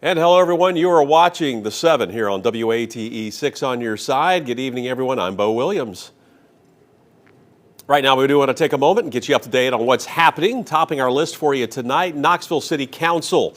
And hello everyone, you are watching The 7 here on WATE 6 on your side. Good evening everyone, I'm Bo Williams. Right now we do want to take a moment and get you up to date on what's happening. Topping our list for you tonight, Knoxville City Council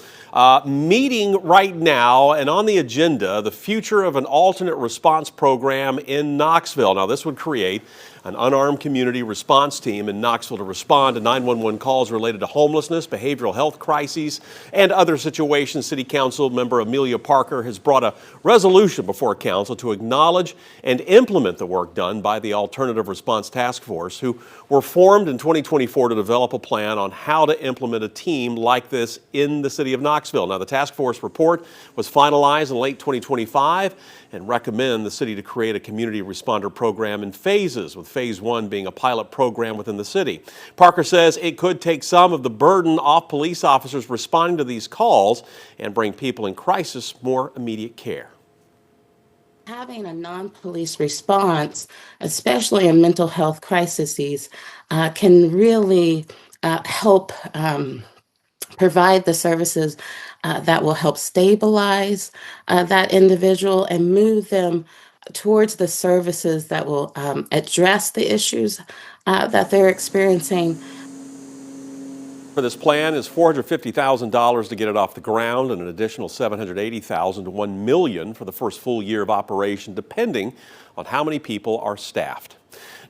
meeting right now, and on the agenda, the future of an alternate response program in Knoxville. Now this would create an unarmed community response team in Knoxville to respond to 911 calls related to homelessness, behavioral health crises, and other situations. City Council member Amelia Parker has brought a resolution before Council to acknowledge and implement the work done by the Alternative Response Task Force, who were formed in 2024 to develop a plan on how to implement a team like this in the city of Knoxville. Now, the task force report was finalized in late 2025 and recommend the city to create a community responder program in phases, with phase 1 being a pilot program within the city. Parker says it could take some of the burden off police officers responding to these calls and bring people in crisis more immediate care. Having a non-police response, especially in mental health crises, can really help provide the services that will help stabilize that individual and move them towards the services that will address the issues that they're experiencing. For this plan is $450,000 to get it off the ground, and an additional $780,000 to $1 million for the first full year of operation, depending on how many people are staffed.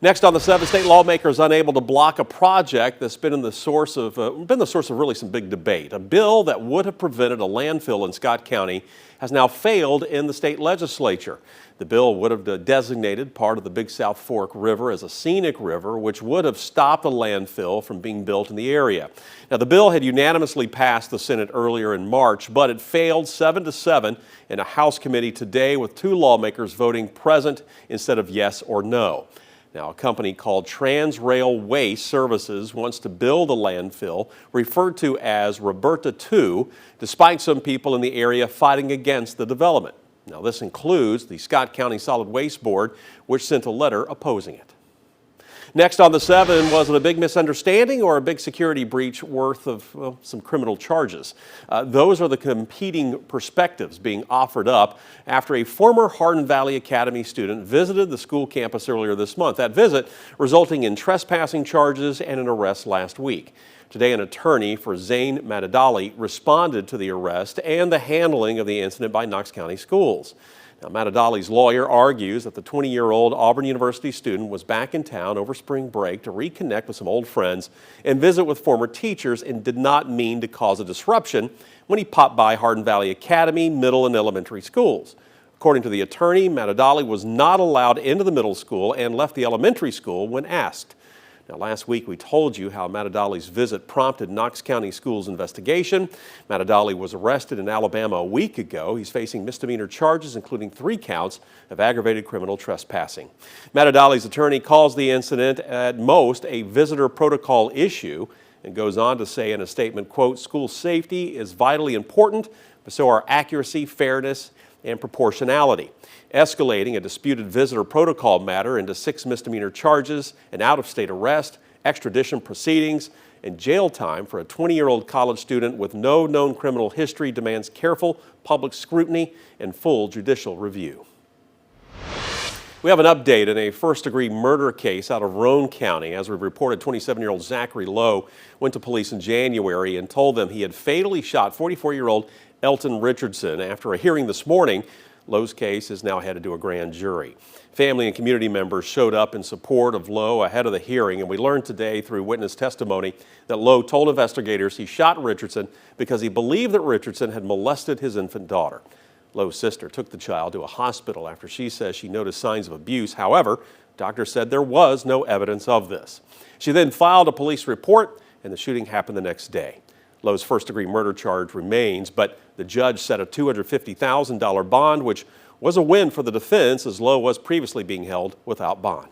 Next on the 7, state lawmakers unable to block a project that's been the source of really some big debate. A bill that would have prevented a landfill in Scott County has now failed in the state legislature. The bill would have designated part of the Big South Fork River as a scenic river, which would have stopped a landfill from being built in the area. Now, the bill had unanimously passed the Senate earlier in March, but it failed 7-7 in a House committee today, with 2 lawmakers voting present instead of yes or no. Now, a company called Transrail Waste Services wants to build a landfill referred to as Roberta 2, despite some people in the area fighting against the development. Now, this includes the Scott County Solid Waste Board, which sent a letter opposing it. Next on the 7, was it a big misunderstanding or a big security breach worth of some criminal charges? Those are the competing perspectives being offered up after a former Hardin Valley Academy student visited the school campus earlier this month. That visit resulting in trespassing charges and an arrest last week. Today, an attorney for Zane Matadali responded to the arrest and the handling of the incident by Knox County schools. Now, Matadali's lawyer argues that the 20-year-old Auburn University student was back in town over spring break to reconnect with some old friends and visit with former teachers, and did not mean to cause a disruption when he popped by Hardin Valley Academy middle and elementary schools. According to the attorney, Matadali was not allowed into the middle school and left the elementary school when asked. Now, last week we told you how Matadali's visit prompted Knox County Schools' investigation. Matadali was arrested in Alabama a week ago. He's facing misdemeanor charges, including 3 counts of aggravated criminal trespassing. Matadali's attorney calls the incident at most a visitor protocol issue, and goes on to say in a statement, quote, "School safety is vitally important, but so are accuracy, fairness, and proportionality." Escalating a disputed visitor protocol matter into 6 misdemeanor charges, an out-of-state arrest, extradition proceedings, and jail time for a 20-year-old college student with no known criminal history demands careful public scrutiny and full judicial review. We have an update in a first-degree murder case out of Roane County. As we reported, 27-year-old Zachary Lowe went to police in January and told them he had fatally shot 44-year-old Elton Richardson. After a hearing this morning, Lowe's case is now headed to a grand jury. Family and community members showed up in support of Lowe ahead of the hearing, and we learned today through witness testimony that Lowe told investigators he shot Richardson because he believed that Richardson had molested his infant daughter. Lowe's sister took the child to a hospital after she says she noticed signs of abuse. However, doctors said there was no evidence of this. She then filed a police report, and the shooting happened the next day. Lowe's first-degree murder charge remains, but the judge set a $250,000 bond, which was a win for the defense, as Lowe was previously being held without bond.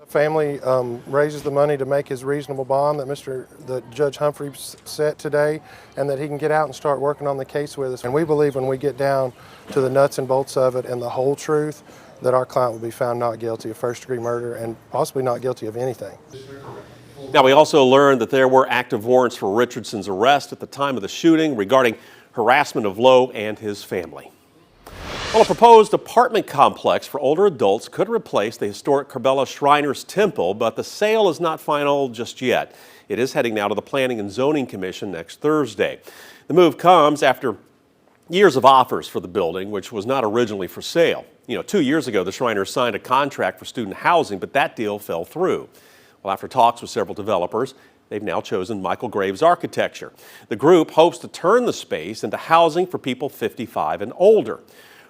The family raises the money to make his reasonable bond that Judge Humphrey set today, and that he can get out and start working on the case with us. And we believe when we get down to the nuts and bolts of it and the whole truth, that our client will be found not guilty of first-degree murder and possibly not guilty of anything. Now, we also learned that there were active warrants for Richardson's arrest at the time of the shooting regarding harassment of Lowe and his family. Well, a proposed apartment complex for older adults could replace the historic Kerbela Shriners temple, but the sale is not final just yet. It is heading now to the Planning and Zoning Commission next Thursday. The move comes after years of offers for the building, which was not originally for sale. 2 years ago, the Shriners signed a contract for student housing, but that deal fell through. Well, after talks with several developers, they've now chosen Michael Graves Architecture. The group hopes to turn the space into housing for people 55 and older.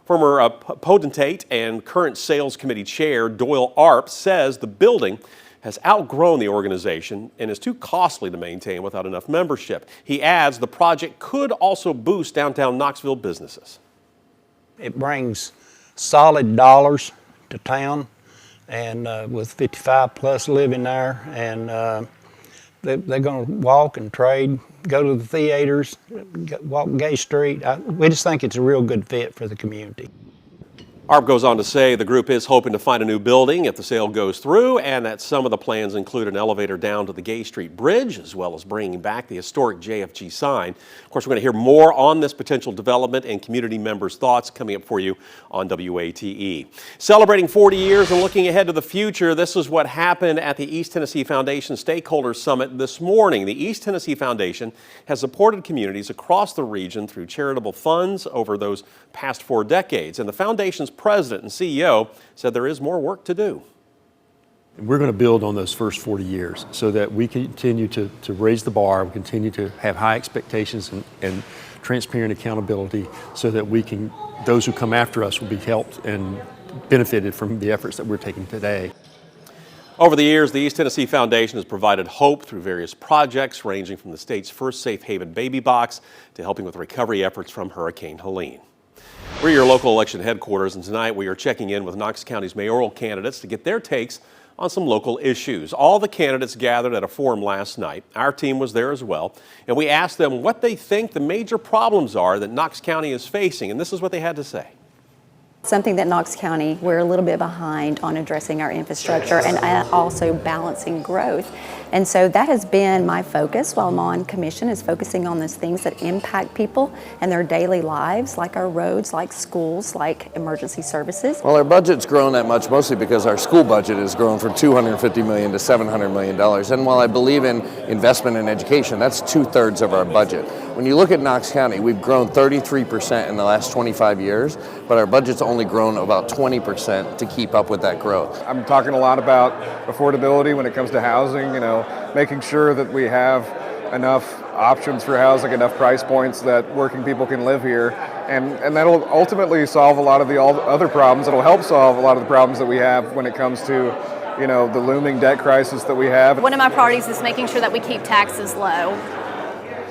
Former potentate and current sales committee chair Doyle Arp says the building has outgrown the organization and is too costly to maintain without enough membership. He adds the project could also boost downtown Knoxville businesses. It brings solid dollars to town, and with 55 plus living there, and they're going to walk and trade, go to the theaters, walk Gay Street. We just think it's a real good fit for the community. Arp goes on to say the group is hoping to find a new building if the sale goes through, and that some of the plans include an elevator down to the Gay Street Bridge, as well as bringing back the historic JFG sign. Of course, we're going to hear more on this potential development and community members' thoughts coming up for you on WATE. Celebrating 40 years and looking ahead to the future, this is what happened at the East Tennessee Foundation Stakeholders Summit this morning. The East Tennessee Foundation has supported communities across the region through charitable funds over those past 4 decades, and the foundation's president and CEO said there is more work to do. We're going to build on those first 40 years so that we continue to raise the bar, we continue to have high expectations and transparent accountability so that those who come after us will be helped and benefited from the efforts that we're taking today. Over the years, the East Tennessee Foundation has provided hope through various projects ranging from the state's first safe haven baby box to helping with recovery efforts from Hurricane Helene. We're your local election headquarters, and tonight we are checking in with Knox County's mayoral candidates to get their takes on some local issues. All the candidates gathered at a forum last night. Our team was there as well, and we asked them what they think the major problems are that Knox County is facing, and this is what they had to say. Something that Knox County, we're a little bit behind on addressing our infrastructure and also balancing growth. And so that has been my focus while I'm on commission, is focusing on those things that impact people and their daily lives, like our roads, like schools, like emergency services. Well, our budget's grown that much mostly because our school budget has grown from $250 million to $700 million. And while I believe in investment in education, that's 2/3 of our budget. When you look at Knox County, we've grown 33% in the last 25 years, but our budget's only grown about 20% to keep up with that growth. I'm talking a lot about affordability when it comes to housing, making sure that we have enough options for housing, enough price points that working people can live here. And that'll ultimately solve a lot of the other problems. It'll help solve a lot of the problems that we have when it comes to the looming debt crisis that we have. One of my priorities is making sure that we keep taxes low.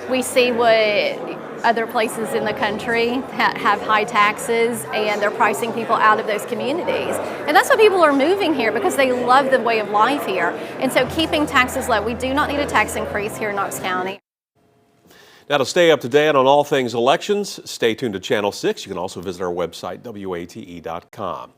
We see what other places in the country have high taxes, and they're pricing people out of those communities. And that's why people are moving here, because they love the way of life here. And so keeping taxes low, we do not need a tax increase here in Knox County. Now, to stay up to date on all things elections, stay tuned to Channel 6. You can also visit our website, WATE.com.